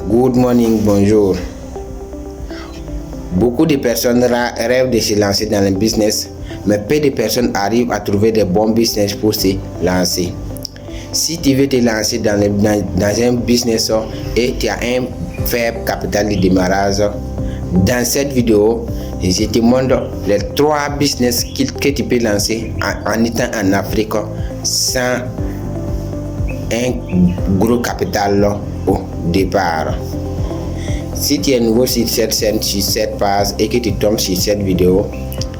Good morning, bonjour. Beaucoup de personnes rêvent de se lancer dans le business, mais peu de personnes arrivent à trouver des bons business pour se lancer. Si tu veux te lancer dans un business et tu as un faible capital de démarrage, dans cette vidéo, je te montre les 3 business que tu peux lancer en étant en Afrique sans un gros capital au départ. Si tu es nouveau sur cette chaîne, sur cette page et que tu tombes sur cette vidéo,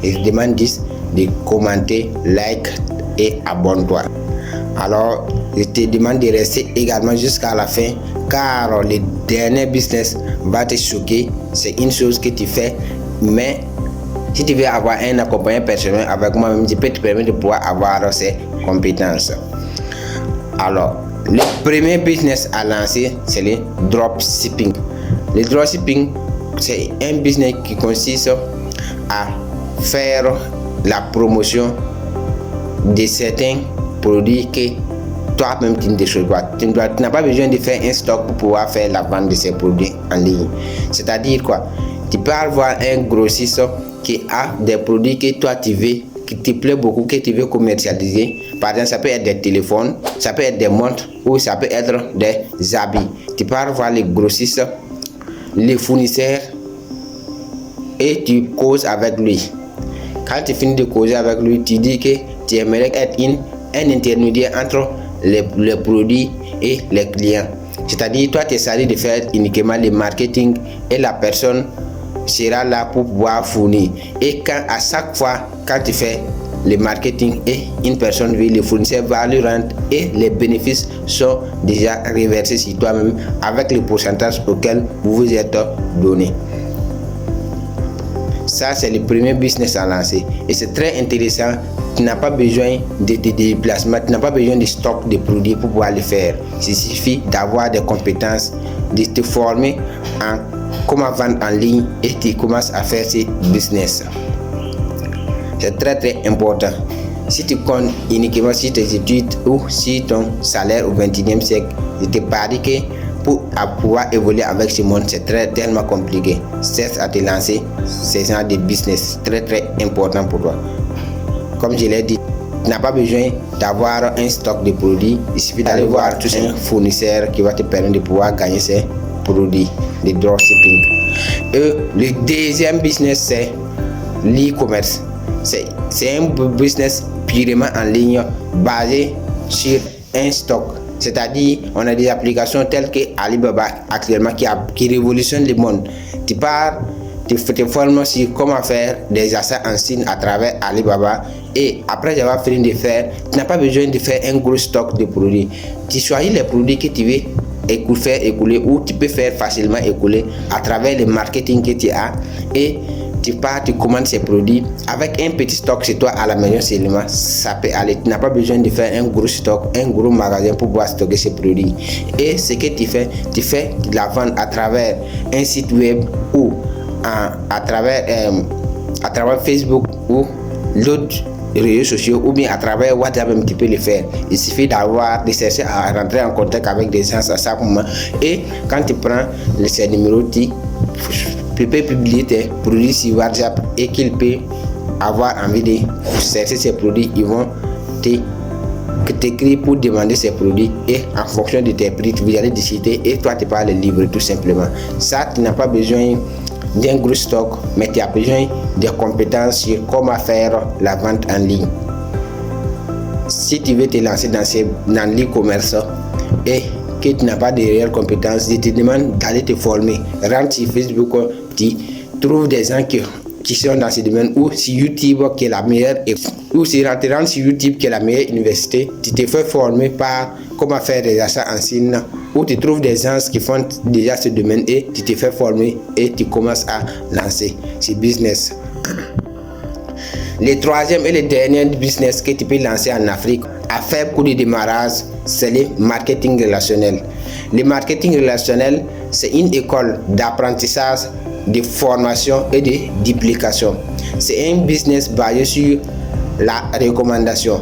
je te demande de commenter, like et abonne-toi. Alors, je te demande de rester également jusqu'à la fin car le dernier business va te choquer. C'est une chose que tu fais, mais si tu veux avoir un accompagnement personnel avec moi-même, je peux te permettre de pouvoir avoir ces compétences. Alors, le premier business à lancer, c'est le dropshipping. Le dropshipping, c'est un business qui consiste à faire la promotion de certains produits que toi-même tu ne déchires pas. Tu n'as pas besoin de faire un stock pour pouvoir faire la vente de ces produits en ligne. C'est-à-dire quoi? Tu peux avoir un grossiste qui a des produits que toi tu veux, qui te plaît beaucoup, que tu veux commercialiser. Par exemple, ça peut être des téléphones, ça peut être des montres ou ça peut être des habits. Tu peux avoir les grossistes, les fournisseurs et tu causes avec lui. Quand tu finis de causer avec lui, tu dis que tu aimerais être un intermédiaire entre les produits et les clients. C'est-à-dire, toi, tu essaies de faire uniquement le marketing et la personne sera là pour pouvoir fournir. Et à chaque fois, quand tu fais le marketing et une personne veut, le fournisseur va lui rendre et les bénéfices sont déjà reversés sur toi-même avec le pourcentage auquel vous vous êtes donné. Ça, c'est le premier business à lancer et c'est très intéressant. Tu n'as pas besoin de déplacement, tu n'as pas besoin de stock de produits pour pouvoir le faire. Il suffit d'avoir des compétences, de te former en comment vendre en ligne et tu commences à faire ce business. C'est très important. Si tu comptes uniquement sur tes études ou sur ton salaire au 21e siècle, je te parie que pour pouvoir évoluer avec ce monde, c'est tellement compliqué. Cesse à te lancer ce genre de business très important pour toi. Comme je l'ai dit, tu n'as pas besoin d'avoir un stock de produits. Il suffit d'aller voir tout un fournisseur qui va te permettre de pouvoir gagner ces produits de dropshipping. Et le deuxième business, c'est l'e-commerce. C'est un business purement en ligne basé sur un stock. C'est-à-dire, on a des applications telles que Alibaba actuellement qui révolutionnent le monde. Tu pars, tu te formes sur comment faire des achats en ligne à travers Alibaba et après avoir fini de faire, tu n'as pas besoin de faire un gros stock de produits. Tu choisis les produits que tu veux faire écouler ou tu peux faire facilement écouler à travers le marketing que tu as et tu pars, tu commandes ces produits avec un petit stock chez toi à la maison seulement, ça peut aller. Tu n'as pas besoin de faire un gros stock, un gros magasin pour pouvoir stocker ces produits. Et ce que tu fais de la vente à travers un site web ou à travers Facebook ou d'autres réseaux sociaux ou bien à travers WhatsApp même tu peux le faire. Il suffit de chercher à rentrer en contact avec des gens à chaque moment et quand tu prends ces numéros, tu peux publier tes produits sur WhatsApp et qu'il peut avoir envie de chercher ces produits, ils vont t'écrire pour demander ces produits et en fonction de tes prix, vous allez discuter et toi tu vas les livrer tout simplement. Ça, tu n'as pas besoin d'un gros stock, mais tu as besoin de compétences sur comment faire la vente en ligne. Si tu veux te lancer dans l'e-commerce et que tu n'as pas de réelles compétences, je te demande d'aller te former. Rentre sur Facebook, tu trouves des gens qui sont dans ce domaine ou sur YouTube qui est la meilleure ou si tu rentres sur YouTube qui est la meilleure université, tu te fais former par comment faire des achats en ligne ou tu trouves des gens qui font déjà ce domaine et tu te fais former et tu commences à lancer ce business. Le troisième et le dernier business que tu peux lancer en Afrique à faible coût de démarrage, c'est le marketing relationnel. Le marketing relationnel, c'est une école d'apprentissage, de formation et de duplication. C'est un business basé sur la recommandation.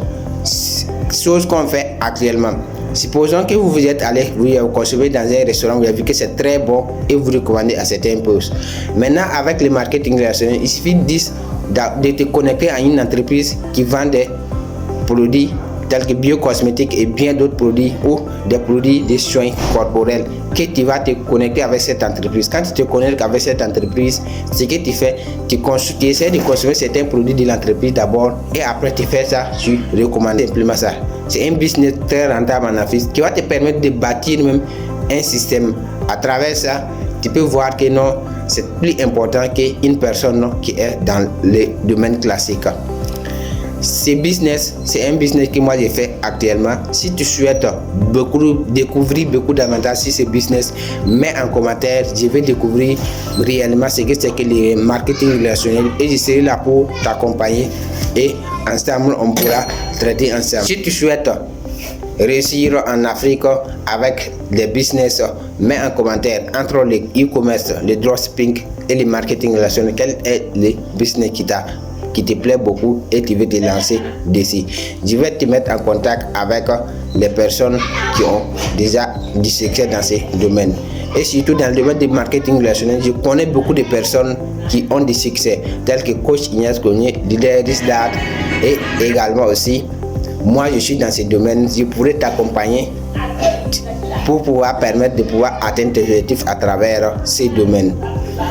Chose qu'on fait actuellement. Supposons que vous êtes allé vous consommer dans un restaurant, vous avez vu que c'est très bon et vous recommandez à certains postes. Maintenant, avec le marketing relationnel, il suffit de te connecter à une entreprise qui vend des produits tels que biocosmétiques et bien d'autres produits ou des produits de soins corporels, que tu vas te connecter avec cette entreprise. Quand tu te connectes avec cette entreprise, ce que tu fais, tu essaies de consommer certains produits de l'entreprise d'abord et après tu fais ça, tu recommandes simplement ça. C'est un business très rentable en Afrique qui va te permettre de bâtir même un système. À travers ça, tu peux voir que non, c'est plus important qu'une personne qui est dans le domaine classique. C'est un business que moi j'ai fait actuellement. Si tu souhaites découvrir beaucoup d'avantages sur ce business, mets en commentaire, je vais découvrir réellement ce que c'est que le marketing relationnel et je serai là pour t'accompagner et ensemble on pourra traiter ensemble. Si tu souhaites réussir en Afrique avec les business, mets en commentaire entre le e-commerce, le dropshipping et le marketing relationnel, quel est le business qui te plaît beaucoup et tu veux te lancer dessus. Je vais te mettre en contact avec les personnes qui ont déjà du succès dans ces domaines. Et surtout dans le domaine du marketing relationnel, je connais beaucoup de personnes qui ont du succès, tels que coach Ignace Cognier, leader d'art, et également aussi, moi je suis dans ce domaine, je pourrais t'accompagner pour pouvoir permettre de pouvoir atteindre tes objectifs à travers ces domaines.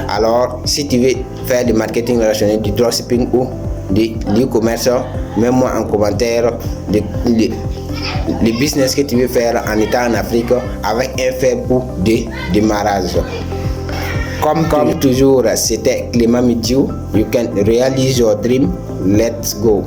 Alors, si tu veux faire du marketing relationnel, du dropshipping ou de l'e-commerce, mets-moi en commentaire le business que tu veux faire en étant en Afrique avec un faible coût de démarrage. Comme toujours, c'était Clément Midiou. You can realize your dream. Let's go.